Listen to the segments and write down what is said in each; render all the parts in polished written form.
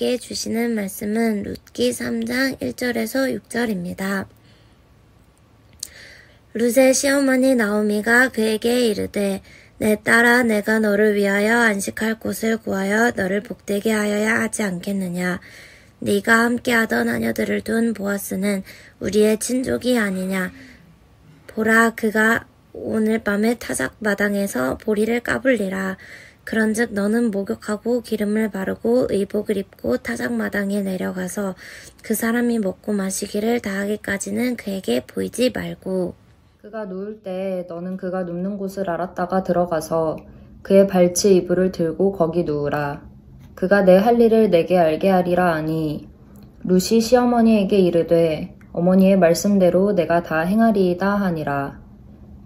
우리에게 주시는 말씀은 룻기 3장 1절에서 6절입니다. 룻의 시어머니 나오미가 그에게 이르되 내 딸아 내가 너를 위하여 안식할 곳을 구하여 너를 복되게 하여야 하지 않겠느냐. 네가 함께하던 하녀들을 둔 보아스는 우리의 친족이 아니냐. 보라 그가 오늘 밤에 타작 마당에서 보리를 까불리라. 그런즉 너는 목욕하고 기름을 바르고 의복을 입고 타작 마당에 내려가서 그 사람이 먹고 마시기를 다하기까지는 그에게 보이지 말고 그가 누울 때 너는 그가 눕는 곳을 알았다가 들어가서 그의 발치 이불을 들고 거기 누우라. 그가 내 할 일을 내게 알게 하리라 하니 룻이 시어머니에게 이르되 어머니의 말씀대로 내가 다 행하리이다 하니라.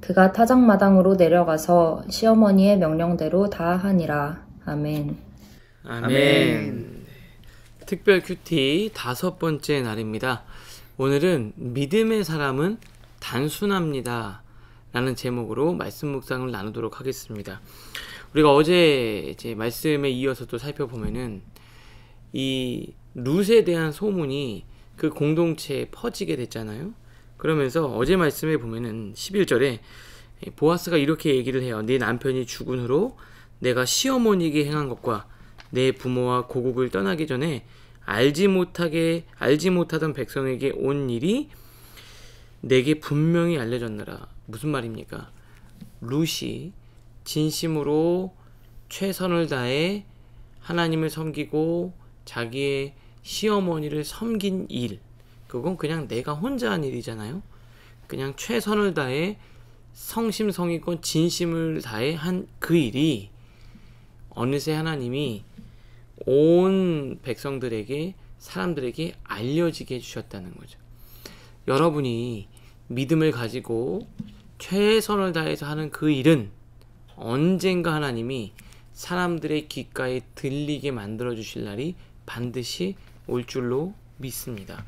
그가 타작마당으로 내려가서 시어머니의 명령대로 다 하니라. 아멘. 아멘. 특별 큐티 5번째 날입니다. 오늘은 믿음의 사람은 단순합니다 라는 제목으로 말씀 묵상을 나누도록 하겠습니다. 우리가 어제 이제 말씀에 이어서 또 살펴보면은 이 룻에 대한 소문이 그 공동체에 퍼지게 됐잖아요. 그러면서 어제 말씀에 보면은 11절에 보아스가 이렇게 얘기를 해요. 네 남편이 죽은 후로 내가 시어머니에게 행한 것과 내 부모와 고국을 떠나기 전에 알지 못하던 백성에게 온 일이 내게 분명히 알려졌느라. 무슨 말입니까? 룻이 진심으로 최선을 다해 하나님을 섬기고 자기의 시어머니를 섬긴 일, 그건 그냥 내가 혼자 한 일이잖아요. 그냥 최선을 다해 성심성의껏 진심을 다해 한 그 일이 어느새 하나님이 온 백성들에게, 사람들에게 알려지게 해주셨다는 거죠. 여러분이 믿음을 가지고 최선을 다해서 하는 그 일은 언젠가 하나님이 사람들의 귓가에 들리게 만들어 주실 날이 반드시 올 줄로 믿습니다.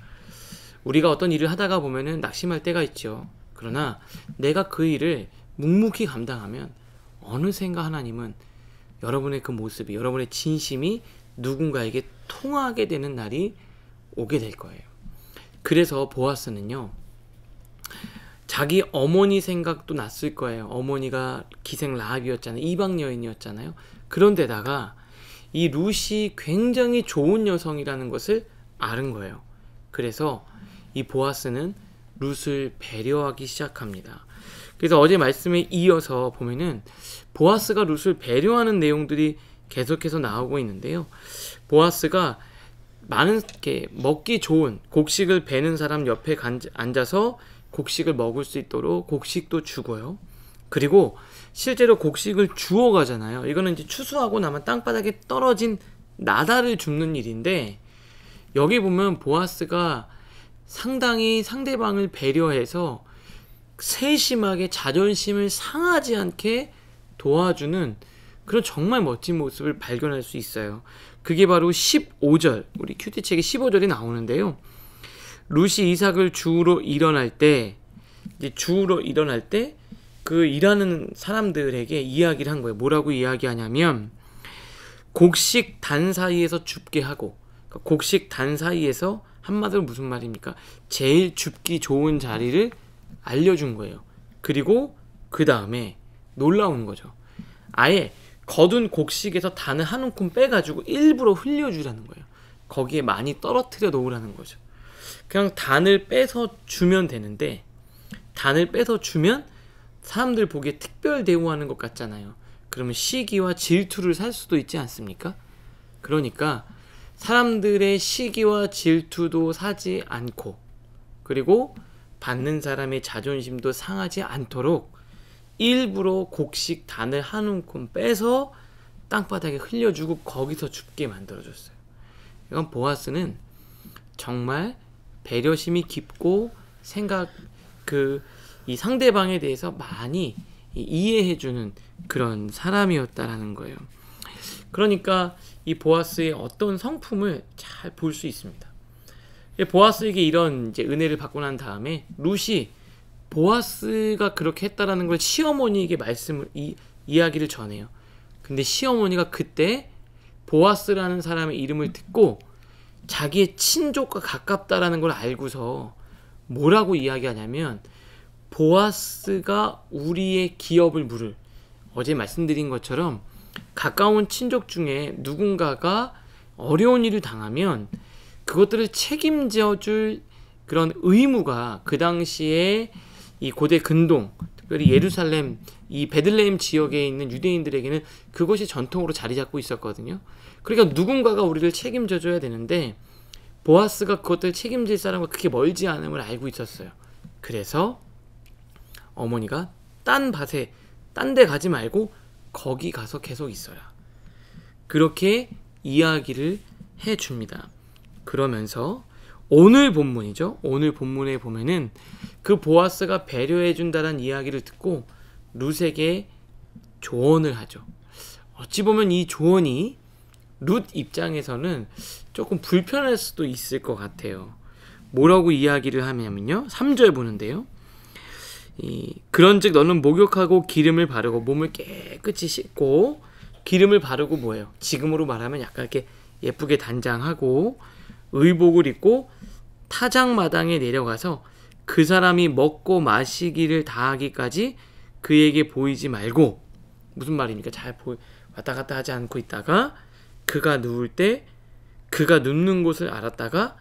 우리가 어떤 일을 하다가 보면은 낙심할 때가 있죠. 그러나 내가 그 일을 묵묵히 감당하면 어느샌가 하나님은 여러분의 그 모습이, 여러분의 진심이 누군가에게 통하게 되는 날이 오게 될 거예요. 그래서 보아스는요, 자기 어머니 생각도 났을 거예요. 어머니가 기생 라합이었잖아요. 이방 여인이었잖아요. 그런데다가 이 룻이 굉장히 좋은 여성이라는 것을 아는 거예요. 그래서 이 보아스는 룻을 배려하기 시작합니다. 그래서 어제 말씀에 이어서 보면은 보아스가 룻을 배려하는 내용들이 계속해서 나오고 있는데요. 보아스가 많은 게 먹기 좋은 곡식을 베는 사람 옆에 앉아서 곡식을 먹을 수 있도록 곡식도 주고요. 그리고 실제로 곡식을 주워 가잖아요. 이거는 이제 추수하고 나면 땅바닥에 떨어진 나달을 줍는 일인데, 여기 보면 보아스가 상당히 상대방을 배려해서 세심하게 자존심을 상하지 않게 도와주는 그런 정말 멋진 모습을 발견할 수 있어요. 그게 바로 15절, 우리 큐티책에 15절이 나오는데요. 룻이 이삭을 주우러 일어날 때 그 일하는 사람들에게 이야기를 한 거예요. 뭐라고 이야기하냐면, 곡식 단 사이에서 줍게 하고, 그러니까 곡식 단 사이에서 한마디로 무슨 말입니까? 제일 줍기 좋은 자리를 알려준 거예요. 그리고 그 다음에 놀라운 거죠. 아예 거둔 곡식에서 단을 한 움큼 빼가지고 일부러 흘려주라는 거예요. 거기에 많이 떨어뜨려 놓으라는 거죠. 그냥 단을 빼서 주면 되는데, 단을 빼서 주면 사람들 보기에 특별 대우하는 것 같잖아요. 그러면 시기와 질투를 살 수도 있지 않습니까? 그러니까 사람들의 시기와 질투도 사지 않고, 그리고 받는 사람의 자존심도 상하지 않도록 일부러 곡식 단을 한 움큼 빼서 땅바닥에 흘려주고 거기서 줍게 만들어줬어요. 이건 보아스는 정말 배려심이 깊고 이 상대방에 대해서 많이 이해해주는 그런 사람이었다라는 거예요. 그러니까 이 보아스의 어떤 성품을 잘 볼 수 있습니다. 보아스에게 이런 이제 은혜를 받고 난 다음에 룻이 보아스가 그렇게 했다라는 걸 시어머니에게 이야기를 전해요. 근데 시어머니가 그때 보아스라는 사람의 이름을 듣고 자기의 친족과 가깝다라는 걸 알고서 뭐라고 이야기하냐면 보아스가 우리의 기업을 물을, 어제 말씀드린 것처럼 가까운 친족 중에 누군가가 어려운 일을 당하면 그것들을 책임져 줄 그런 의무가 그 당시에 이 고대 근동, 특별히 예루살렘, 이 베들레헴 지역에 있는 유대인들에게는 그것이 전통으로 자리 잡고 있었거든요. 그러니까 누군가가 우리를 책임져 줘야 되는데 보아스가 그것들을 책임질 사람과 그렇게 멀지 않음을 알고 있었어요. 그래서 어머니가 딴 밭에, 딴 데 가지 말고 거기 가서 계속 있어라, 그렇게 이야기를 해줍니다. 그러면서 오늘 본문이죠. 오늘 본문에 보면은 그 보아스가 배려해준다는 이야기를 듣고 룻에게 조언을 하죠. 어찌 보면 이 조언이 룻 입장에서는 조금 불편할 수도 있을 것 같아요. 뭐라고 이야기를 하냐면요, 3절 보는데요. 그런즉 너는 목욕하고 기름을 바르고 몸을 깨끗이 씻고, 기름을 바르고 뭐예요? 지금으로 말하면 약간 이렇게 예쁘게 단장하고 의복을 입고 타작마당에 내려가서 그 사람이 먹고 마시기를 다하기까지 그에게 보이지 말고, 무슨 말입니까? 잘 왔다 갔다 하지 않고 있다가 그가 누울 때 그가 눕는 곳을 알았다가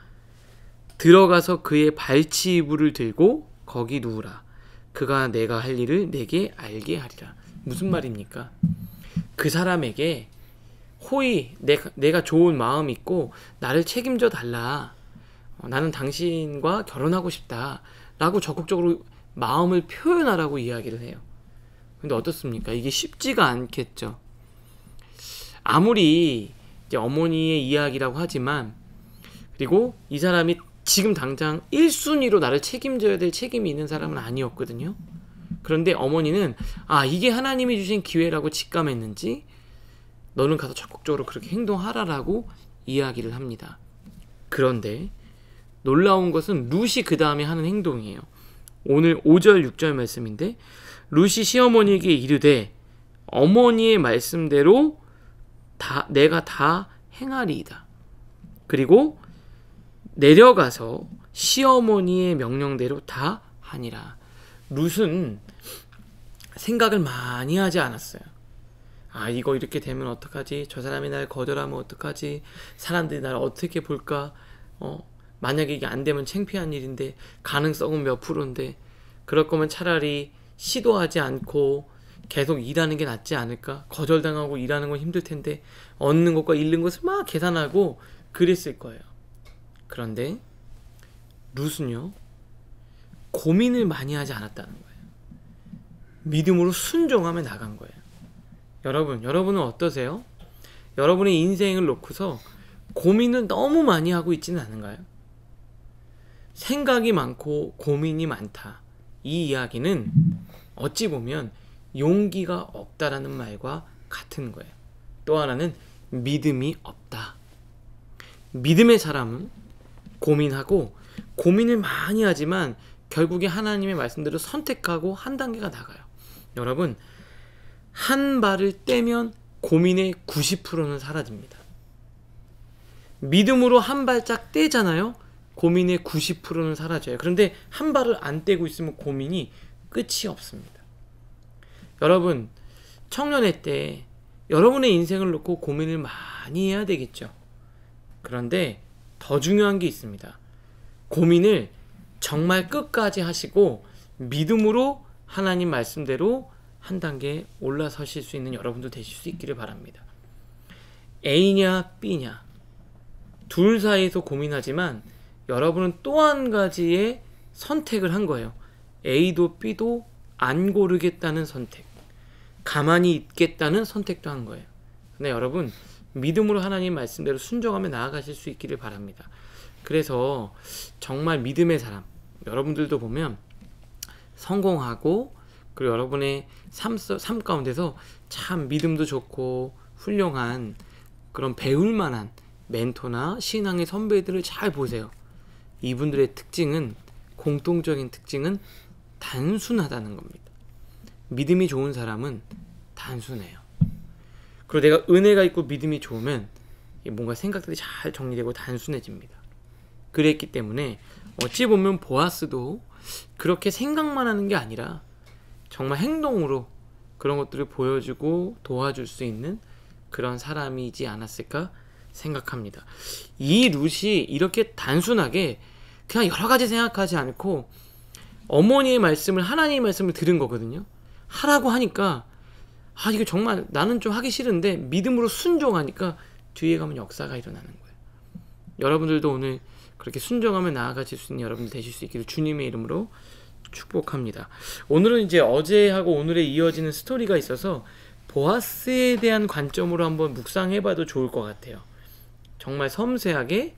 들어가서 그의 발치 이불을 들고 거기 누우라. 그가 내가 할 일을 내게 알게 하리라. 무슨 말입니까? 그 사람에게 호의, 내가 좋은 마음 있고 나를 책임져 달라, 나는 당신과 결혼하고 싶다 라고 적극적으로 마음을 표현하라고 이야기를 해요. 근데 어떻습니까? 이게 쉽지가 않겠죠. 아무리 이제 어머니의 이야기라고 하지만, 그리고 이 사람이 지금 당장 1순위로 나를 책임져야 될 책임이 있는 사람은 아니었거든요. 그런데 어머니는 이게 하나님이 주신 기회라고 직감했는지 너는 가서 적극적으로 그렇게 행동하라라고 이야기를 합니다. 그런데 놀라운 것은 룻이 그 다음에 하는 행동이에요. 오늘 5절 6절 말씀인데, 룻이 시어머니에게 이르되 어머니의 말씀대로 내가 다 행하리이다. 그리고 내려가서 시어머니의 명령대로 다 하니라. 룻은 생각을 많이 하지 않았어요. 이거 이렇게 되면 어떡하지? 저 사람이 날 거절하면 어떡하지? 사람들이 나를 어떻게 볼까? 만약에 이게 안 되면 창피한 일인데, 가능성은 몇 프로인데, 그럴 거면 차라리 시도하지 않고 계속 일하는 게 낫지 않을까? 거절당하고 일하는 건 힘들 텐데 얻는 것과 잃는 것을 막 계산하고 그랬을 거예요. 그런데 룻은요, 고민을 많이 하지 않았다는 거예요. 믿음으로 순종하며 나간 거예요. 여러분은 어떠세요? 여러분의 인생을 놓고서 고민을 너무 많이 하고 있지는 않은가요? 생각이 많고 고민이 많다, 이 이야기는 어찌 보면 용기가 없다라는 말과 같은 거예요. 또 하나는 믿음이 없다. 믿음의 사람은 고민하고 고민을 많이 하지만 결국에 하나님의 말씀대로 선택하고 한 단계가 나가요. 여러분, 한 발을 떼면 고민의 90%는 사라집니다. 믿음으로 한 발짝 떼잖아요. 고민의 90%는 사라져요. 그런데 한 발을 안 떼고 있으면 고민이 끝이 없습니다. 여러분, 청년회 때 여러분의 인생을 놓고 고민을 많이 해야 되겠죠. 그런데 더 중요한 게 있습니다. 고민을 정말 끝까지 하시고 믿음으로 하나님 말씀대로 한 단계 올라서실 수 있는 여러분도 되실 수 있기를 바랍니다. A냐 B냐 둘 사이에서 고민하지만 여러분은 또 한 가지의 선택을 한 거예요. A도 B도 안 고르겠다는 선택, 가만히 있겠다는 선택도 한 거예요. 근데 여러분, 믿음으로 하나님 말씀대로 순종하며 나아가실 수 있기를 바랍니다. 그래서 정말 믿음의 사람, 여러분들도 보면 성공하고 그리고 여러분의 삶 가운데서 참 믿음도 좋고 훌륭한 그런 배울 만한 멘토나 신앙의 선배들을 잘 보세요. 이분들의 특징은, 공통적인 특징은 단순하다는 겁니다. 믿음이 좋은 사람은 단순해요. 그리고 내가 은혜가 있고 믿음이 좋으면 뭔가 생각들이 잘 정리되고 단순해집니다. 그랬기 때문에 어찌 보면 보아스도 그렇게 생각만 하는 게 아니라 정말 행동으로 그런 것들을 보여주고 도와줄 수 있는 그런 사람이지 않았을까 생각합니다. 이 룻이 이렇게 단순하게 그냥 여러 가지 생각하지 않고 어머니의 말씀을, 하나님의 말씀을 들은 거거든요. 하라고 하니까 이거 정말 나는 좀 하기 싫은데 믿음으로 순종하니까 뒤에 가면 역사가 일어나는 거예요. 여러분들도 오늘 그렇게 순종하며 나아가실 수 있는 여러분들 되실 수 있기를 주님의 이름으로 축복합니다. 오늘은 이제 어제하고 오늘에 이어지는 스토리가 있어서 보아스에 대한 관점으로 한번 묵상해봐도 좋을 것 같아요. 정말 섬세하게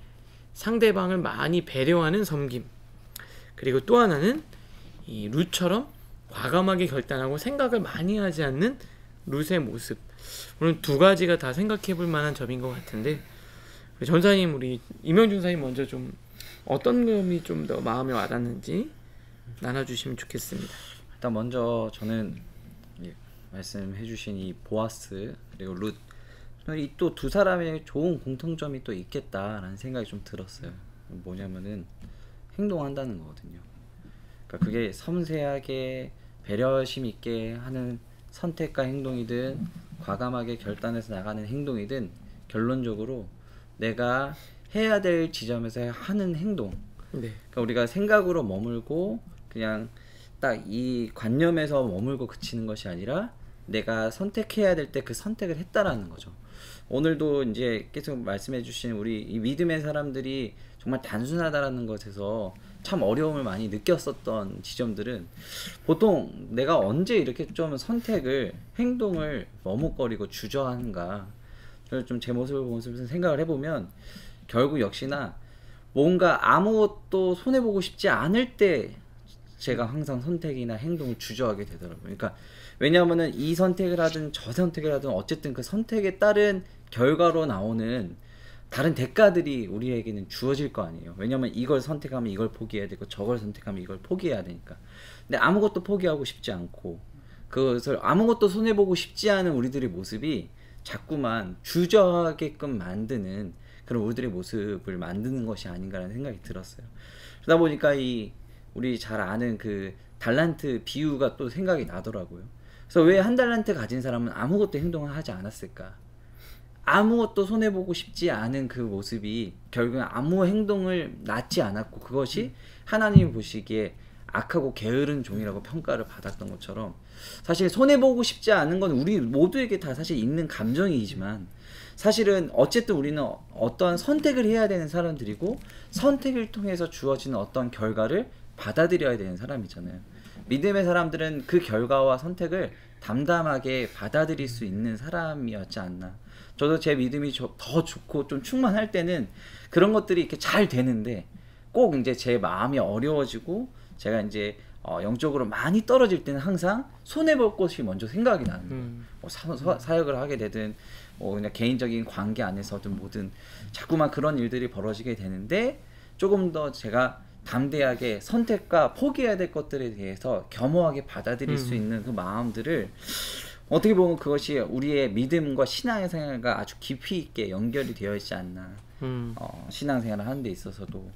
상대방을 많이 배려하는 섬김, 그리고 또 하나는 이 룻처럼 과감하게 결단하고 생각을 많이 하지 않는 룻의 모습. 오늘 두 가지가 다 생각해볼 만한 점인 것 같은데, 우리 전사님, 우리 임영준 사님 먼저 좀 어떤 점이 좀 더 마음에 와닿는지 나눠주시면 좋겠습니다. 일단 먼저 저는 말씀해주신 이 보아스 그리고 룻, 이 또 두 사람의 좋은 공통점이 또 있겠다라는 생각이 좀 들었어요. 뭐냐면은 행동한다는 거거든요. 그러니까 그게 섬세하게 배려심 있게 하는 선택과 행동이든 과감하게 결단해서 나가는 행동이든 결론적으로 내가 해야 될 지점에서 하는 행동. 네. 그러니까 우리가 생각으로 머물고 그냥 딱 이 관념에서 머물고 그치는 것이 아니라 내가 선택해야 될 때 그 선택을 했다라는 거죠. 오늘도 이제 계속 말씀해 주신 우리 이 믿음의 사람들이 정말 단순하다라는 것에서 참 어려움을 많이 느꼈었던 지점들은 보통 내가 언제 이렇게 좀 선택을, 행동을 머뭇거리고 주저하는가, 저는 좀 제 모습을 보면서 생각을 해보면 결국 역시나 뭔가 아무것도 손해보고 싶지 않을 때 제가 항상 선택이나 행동을 주저하게 되더라고요. 그러니까 왜냐하면은 이 선택을 하든 저 선택을 하든 어쨌든 그 선택에 따른 결과로 나오는 다른 대가들이 우리에게는 주어질 거 아니에요. 왜냐면 이걸 선택하면 이걸 포기해야 되고 저걸 선택하면 이걸 포기해야 되니까. 근데 아무것도 포기하고 싶지 않고 그것을 아무것도 손해보고 싶지 않은 우리들의 모습이 자꾸만 주저하게끔 만드는 그런 우리들의 모습을 만드는 것이 아닌가라는 생각이 들었어요. 그러다 보니까 이 우리 잘 아는 그 달란트 비유가 또 생각이 나더라고요. 그래서 왜 한 달란트 가진 사람은 아무것도 행동을 하지 않았을까? 아무것도 손해보고 싶지 않은 그 모습이 결국엔 아무 행동을 낳지 않았고 그것이 하나님이 보시기에 악하고 게으른 종이라고 평가를 받았던 것처럼 사실 손해보고 싶지 않은 건 우리 모두에게 다 사실 있는 감정이지만 사실은 어쨌든 우리는 어떠한 선택을 해야 되는 사람들이고 선택을 통해서 주어지는 어떤 결과를 받아들여야 되는 사람이잖아요. 믿음의 사람들은 그 결과와 선택을 담담하게 받아들일 수 있는 사람이었지 않나. 저도 제 믿음이 더 좋고 좀 충만할 때는 그런 것들이 이렇게 잘 되는데 꼭 이제 제 마음이 어려워지고 제가 이제 영적으로 많이 떨어질 때는 항상 손해볼 것이 먼저 생각이 나는 거예요. 뭐 사역을 하게 되든 그냥 개인적인 관계 안에서든 뭐든 자꾸만 그런 일들이 벌어지게 되는데 조금 더 제가 담대하게 선택과 포기해야 될 것들에 대해서 겸허하게 받아들일 수 있는 그 마음들을 어떻게 보면 그것이 우리의 믿음과 신앙생활과 아주 깊이 있게 연결이 되어 있지 않나. 신앙생활을 하는 데 있어서도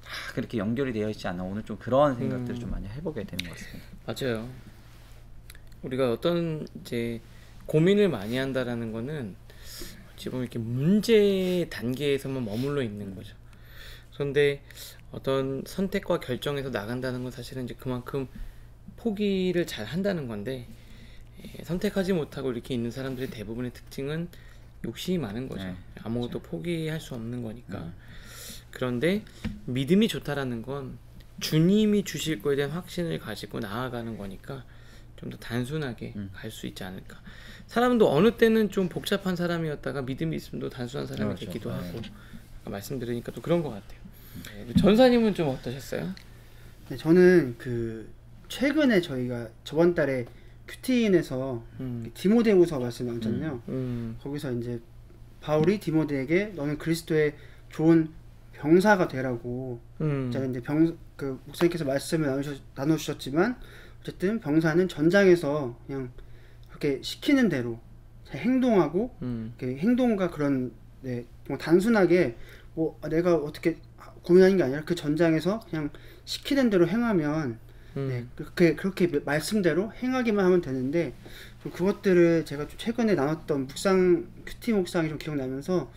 다 그렇게 연결이 되어 있지 않나. 오늘 좀 그런 생각들을 좀 많이 해보게 되는 것 같습니다. 맞아요. 우리가 어떤 이제 고민을 많이 한다라는 거는 어찌 보면 이렇게 문제 단계에서만 머물러 있는 거죠. 그런데 어떤 선택과 결정에서 나간다는 건 사실은 이제 그만큼 포기를 잘 한다는 건데 선택하지 못하고 이렇게 있는 사람들의 대부분의 특징은 욕심이 많은 거죠. 네, 아무것도 그렇죠. 포기할 수 없는 거니까. 그런데 믿음이 좋다라는 건 주님이 주실 거에 대한 확신을 가지고 나아가는 거니까 좀 더 단순하게 갈 수 있지 않을까. 사람도 어느 때는 좀 복잡한 사람이었다가 믿음이 있으면 또 단순한 사람이 그렇죠. 되기도 하고 말씀 들으니까 또 그런 것 같아요. 전사님은 좀 어떠셨어요? 네, 저는 최근에 저희가 저번 달에 큐티인에서 디모데후서 말씀 나왔잖아요. 거기서 이제 바울이 디모데에게 너는 그리스도의 좋은 병사가 되라고 제가 이제 목사님께서 말씀을 나누셨지만 어쨌든 병사는 전장에서 그냥 그렇게 시키는 대로 행동하고 행동과 그런 네, 뭐 단순하게 뭐 내가 어떻게 고민하는 게 아니라 그 전장에서 그냥 시키는 대로 행하면 네, 그렇게 말씀대로 행하기만 하면 되는데 좀 그것들을 제가 좀 최근에 나눴던 큐티 묵상이 좀 기억나면서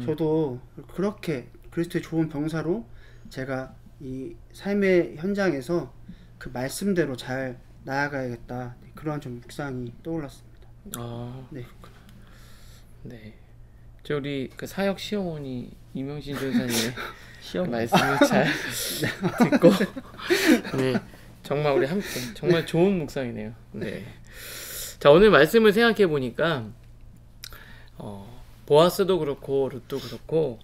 저도 그렇게 그리스도의 좋은 병사로 제가 이 삶의 현장에서 그 말씀대로 잘 나아가야겠다. 그런 좀 묵상이 떠올랐습니다. 네. 네. 저 우리 그 사역 시어머니 이명신 전사님의 말씀을 잘 듣고 네. 정말 우리 함께 정말 좋은 묵상이네요. 네. 자, 오늘 말씀을 생각해 보니까 보아스도 그렇고 룻도 그렇고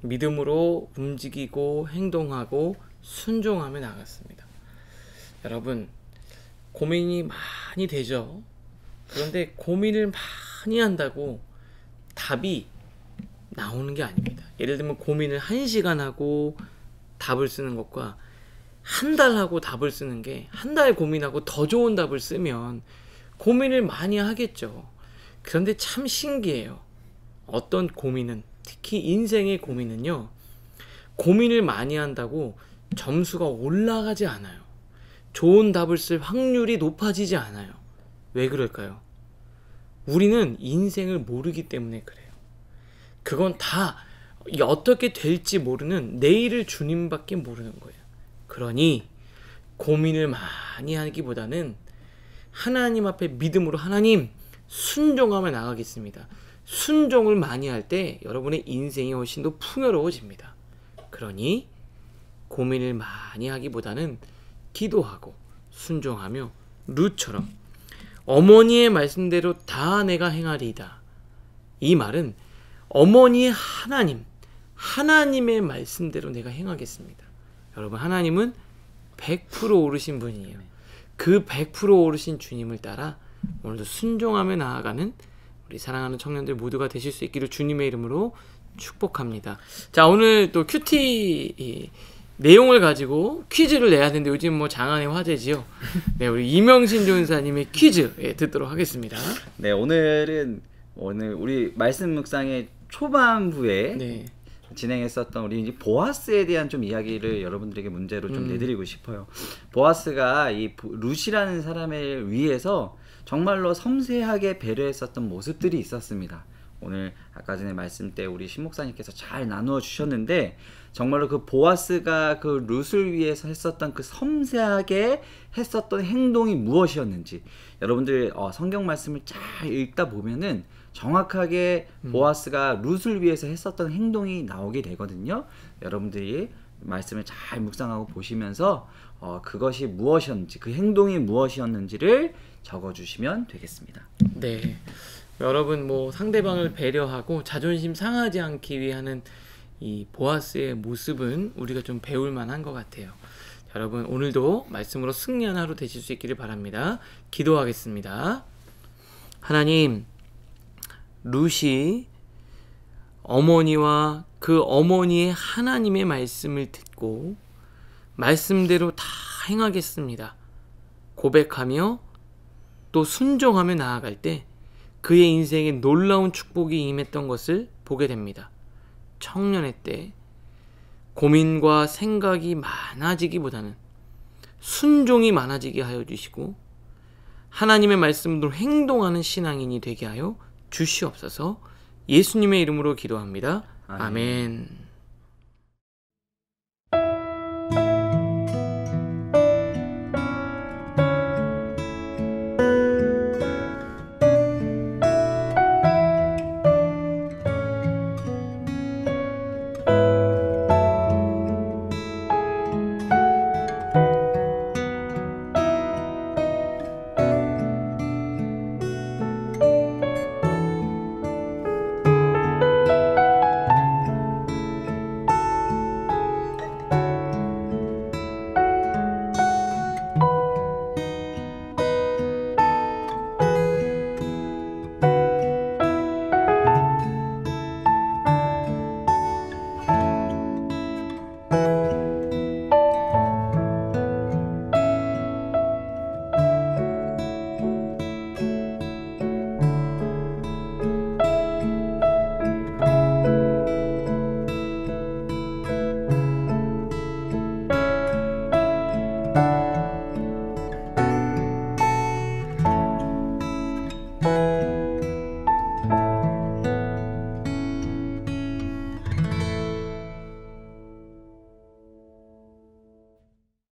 믿음으로 움직이고 행동하고 순종하며 나갔습니다. 여러분, 고민이 많이 되죠. 그런데 고민을 많이 한다고 답이 나오는 게 아닙니다. 예를 들면 고민을 1시간 하고 답을 쓰는 것과 한 달 하고 답을 쓰는 게, 한 달 고민하고 더 좋은 답을 쓰면 고민을 많이 하겠죠. 그런데 참 신기해요. 어떤 고민은, 특히 인생의 고민은요, 고민을 많이 한다고 점수가 올라가지 않아요. 좋은 답을 쓸 확률이 높아지지 않아요. 왜 그럴까요? 우리는 인생을 모르기 때문에 그래요. 그건 다 어떻게 될지 모르는 내일을 주님밖에 모르는 거예요. 그러니 고민을 많이 하기보다는 하나님 앞에 믿음으로 하나님 순종하며 나가겠습니다. 순종을 많이 할 때 여러분의 인생이 훨씬 더 풍요로워집니다. 그러니 고민을 많이 하기보다는 기도하고 순종하며 룻처럼 어머니의 말씀대로 다 내가 행하리이다. 이 말은 어머니의 하나님의 말씀대로 내가 행하겠습니다. 여러분, 하나님은 100% 오르신 분이에요. 그 100% 오르신 주님을 따라 오늘도 순종하며 나아가는 우리 사랑하는 청년들 모두가 되실 수 있기를 주님의 이름으로 축복합니다. 자, 오늘 또 큐티 내용을 가지고 퀴즈를 내야 되는데 요즘 뭐 장안의 화제지요. 네, 우리 이명신 전사님의 퀴즈 듣도록 하겠습니다. 네, 오늘 우리 말씀 묵상의 초반부에 네. 진행했었던 우리 이제 보아스에 대한 좀 이야기를 여러분들에게 문제로 좀 내드리고 싶어요. 보아스가 이 룻이라는 사람을 위해서 정말로 섬세하게 배려했었던 모습들이 있었습니다. 오늘 아까 전에 말씀 때 우리 신목사님께서 잘 나누어 주셨는데 정말로 그 보아스가 그 룻을 위해서 했었던 그 섬세하게 했었던 행동이 무엇이었는지 여러분들 성경 말씀을 잘 읽다 보면은 정확하게 보아스가 룻을 위해서 했었던 행동이 나오게 되거든요. 여러분들이 말씀을 잘 묵상하고 보시면서 그것이 무엇이었는지, 그 행동이 무엇이었는지를 적어주시면 되겠습니다. 네, 여러분 뭐 상대방을 배려하고 자존심 상하지 않기 위한 이 보아스의 모습은 우리가 좀 배울 만한 것 같아요. 여러분, 오늘도 말씀으로 승리한 하루 되실 수 있기를 바랍니다. 기도하겠습니다. 하나님, 룻이 어머니와 그 어머니의 하나님의 말씀을 듣고 말씀대로 다 행하겠습니다 고백하며 또 순종하며 나아갈 때 그의 인생에 놀라운 축복이 임했던 것을 보게 됩니다. 청년의 때 고민과 생각이 많아지기보다는 순종이 많아지게 하여 주시고 하나님의 말씀으로 행동하는 신앙인이 되게 하여 주시옵소서. 예수님의 이름으로 기도합니다. 아멘.